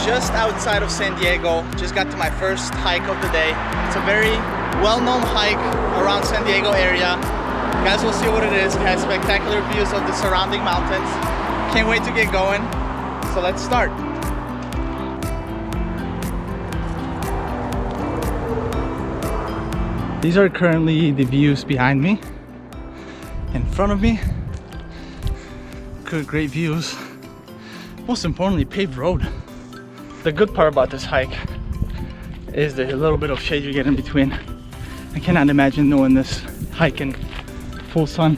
just outside of San Diego. Just got to my first hike of the day. It's a very well-known hike around San Diego area. You guys will see what it is. It has spectacular views of the surrounding mountains. Can't wait to get going. So let's start. These are currently the views behind me. In front of me, good, great views. Most importantly, paved road. The good part about this hike is the little bit of shade you get in between. I cannot imagine doing this hike in full sun.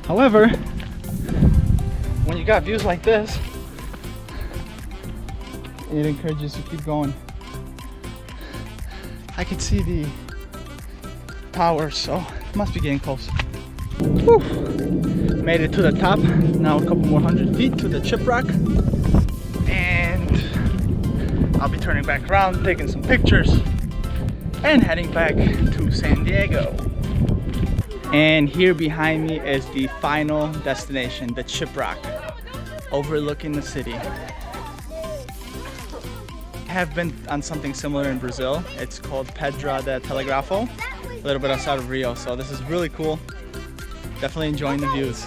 However, when you got views like this, it encourages you to keep going. I can see the towers, so it must be getting close. Whew. Made it to the top. Now a couple more 100 feet to the chip rock, and I'll be turning back around, taking some pictures, and heading back to San Diego. And here behind me is the final destination, the chip rock, overlooking the city. I have been on something similar in Brazil. It's called Pedra de Telegrafo, a little bit outside of Rio. So this is really cool. Definitely enjoying the views.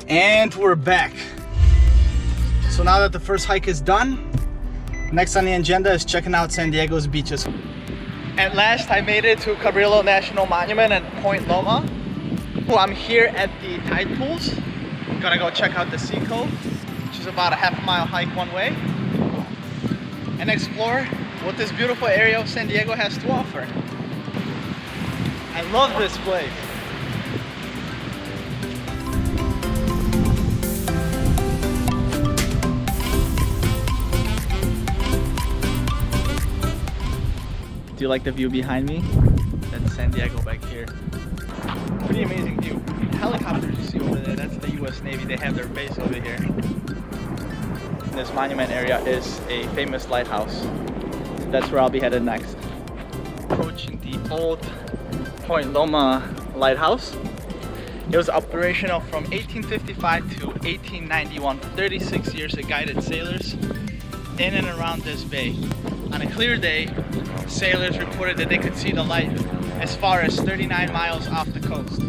And we're back. So now that the first hike is done, next on the agenda is checking out San Diego's beaches. At last, I made it to Cabrillo National Monument and Point Loma. Well, I'm here at the tide pools. I'm gonna go check out the Sea Cove, which is about a half-mile hike one way, and explore what this beautiful area of San Diego has to offer. I love this place. Do you like the view behind me? That's San Diego back here. Pretty amazing view. The helicopters you see over there, that's the US Navy. They have their base over here. This monument area is a famous lighthouse. That's where I'll be headed next. Approaching the old Point Loma lighthouse. It was operational from 1855 to 1891. For 36 years it guided sailors in and around this bay. On a clear day, sailors reported that they could see the light as far as 39 miles off the coast.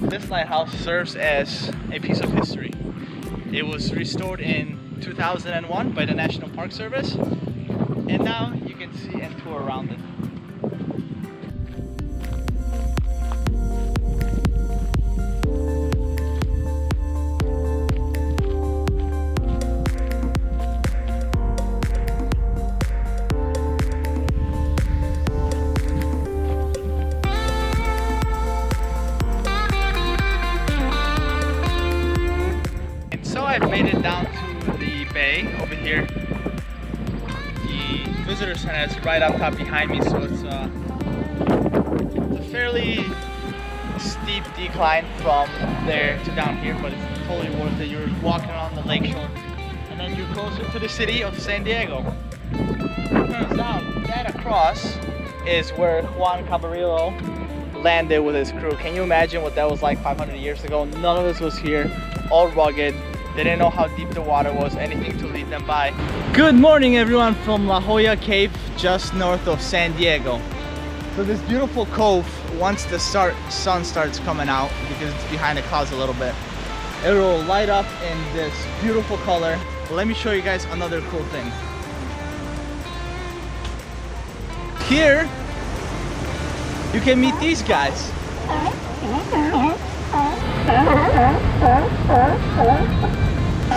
This lighthouse serves as a piece of history. It was restored in 2001 by the National Park Service, and now you can see and tour around it. I've made it down to the bay over here. The visitor center is right up top behind me, so it's a fairly steep decline from there to down here, but it's totally worth it. You're walking along the lakeshore, and then you're closer to the city of San Diego. Turns out that across is where Juan Cabrillo landed with his crew. Can you imagine what that was like 500 years ago? None of this was here, all rugged. They didn't know how deep the water was, anything to lead them by. Good morning everyone from La Jolla Cave, just north of San Diego. So this beautiful cove, once the sun starts coming out, because it's behind the clouds a little bit, it will light up in this beautiful color. Let me show you guys another cool thing. Here, you can meet these guys.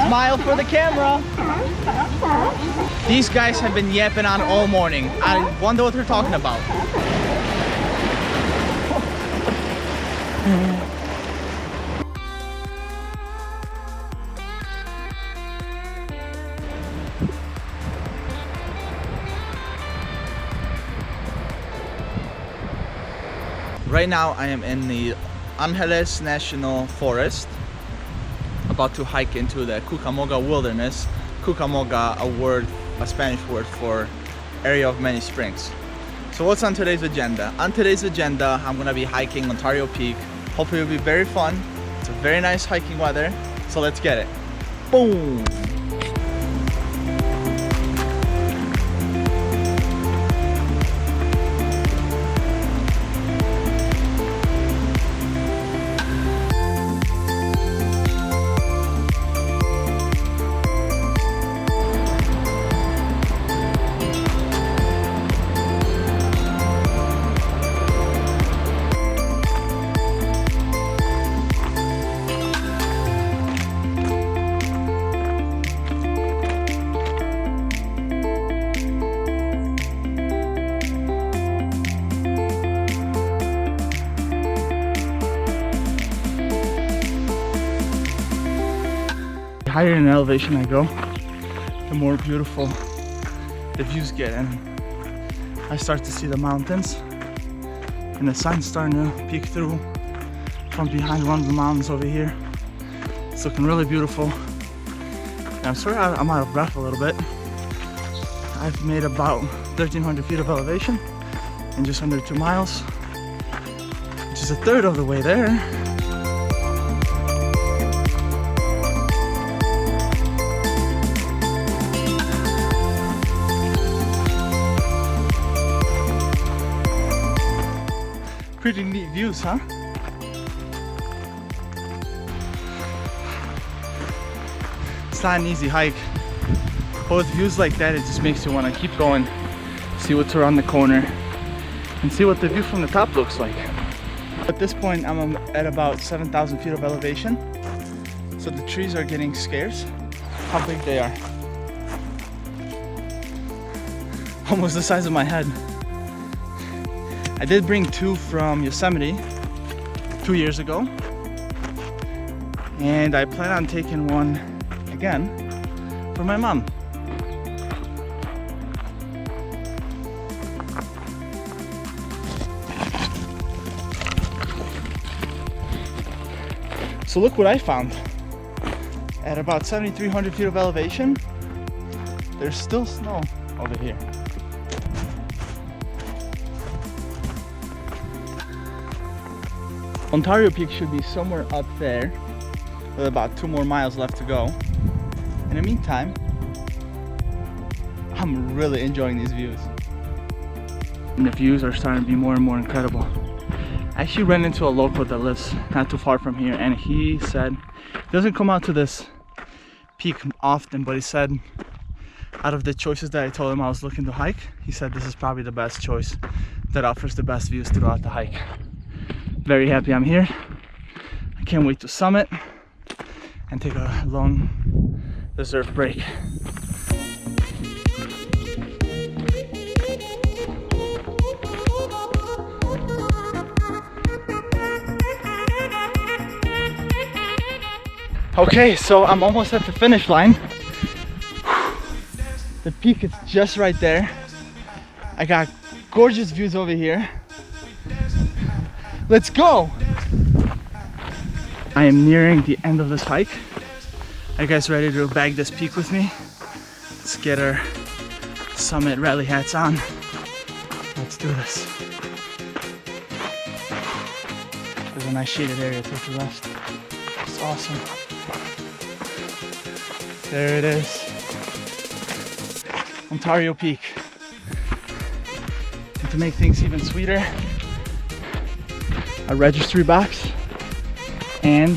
Smile for the camera. These guys have been yapping on all morning. I wonder what they're talking about. Right now I am in the Angeles National Forest, about to hike into the Cucamonga Wilderness. Cucamonga, a Spanish word for area of many springs. So what's on today's agenda? On today's agenda, I'm gonna be hiking Ontario Peak. Hopefully it'll be very fun. It's a very nice hiking weather, so let's get it. Boom! The higher in elevation I go, the more beautiful the views get, and I start to see the mountains and the sun's starting to peek through from behind one of the mountains over here. It's looking really beautiful. And I'm sorry I'm out of breath a little bit. I've made about 1,300 feet of elevation in just under 2 miles, which is a third of the way there. Pretty neat views, huh? It's not an easy hike, but with views like that, it just makes you want to keep going, see what's around the corner, and see what the view from the top looks like. At this point, I'm at about 7,000 feet of elevation, so the trees are getting scarce. How big they are. Almost the size of my head. I did bring 2 from Yosemite 2 years ago, and I plan on taking one again for my mom. So look what I found. At about 7,300 feet of elevation, there's still snow over here. Ontario Peak should be somewhere up there with about 2 more miles left to go. In the meantime, I'm really enjoying these views. And the views are starting to be more and more incredible. I actually ran into a local that lives not too far from here, and he said he doesn't come out to this peak often, but he said out of the choices that I told him I was looking to hike, he said this is probably the best choice that offers the best views throughout the hike. Very happy I'm here. I can't wait to summit and take a long deserved break. Okay, so I'm almost at the finish line. The peak is just right there. I got gorgeous views over here. Let's go! I am nearing the end of this hike. Are you guys ready to bag this peak with me? Let's get our summit rally hats on. Let's do this. There's a nice shaded area to the west. It's awesome. There it is. Ontario Peak. And to make things even sweeter, a registry box and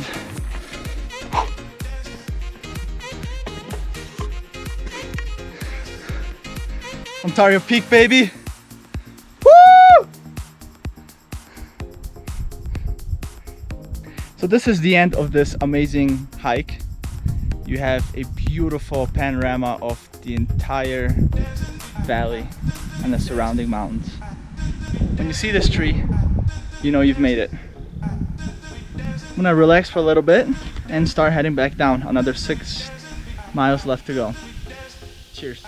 Ontario Peak, baby. Woo! So this is the end of this amazing hike. You have a beautiful panorama of the entire valley and the surrounding mountains. When you see this tree, you know you've made it. I'm gonna relax for a little bit and start heading back down. Another 6 miles left to go. Cheers.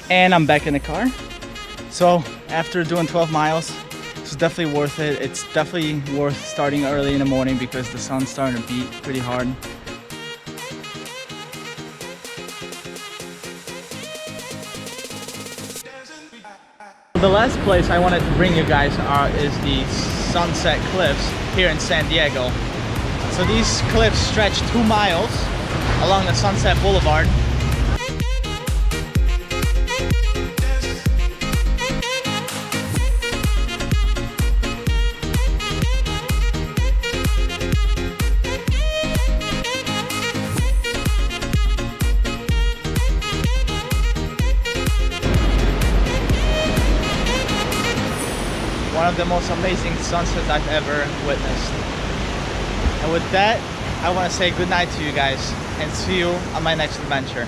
And I'm back in the car. So after doing 12 miles, It's definitely worth it. It's definitely worth starting early in the morning because the sun's starting to beat pretty hard. The last place I wanted to bring you guys is the Sunset Cliffs here in San Diego. So these cliffs stretch 2 miles along the Sunset Boulevard. One of the most amazing sunsets I've ever witnessed. And with that, I want to say good night to you guys and see you on my next adventure.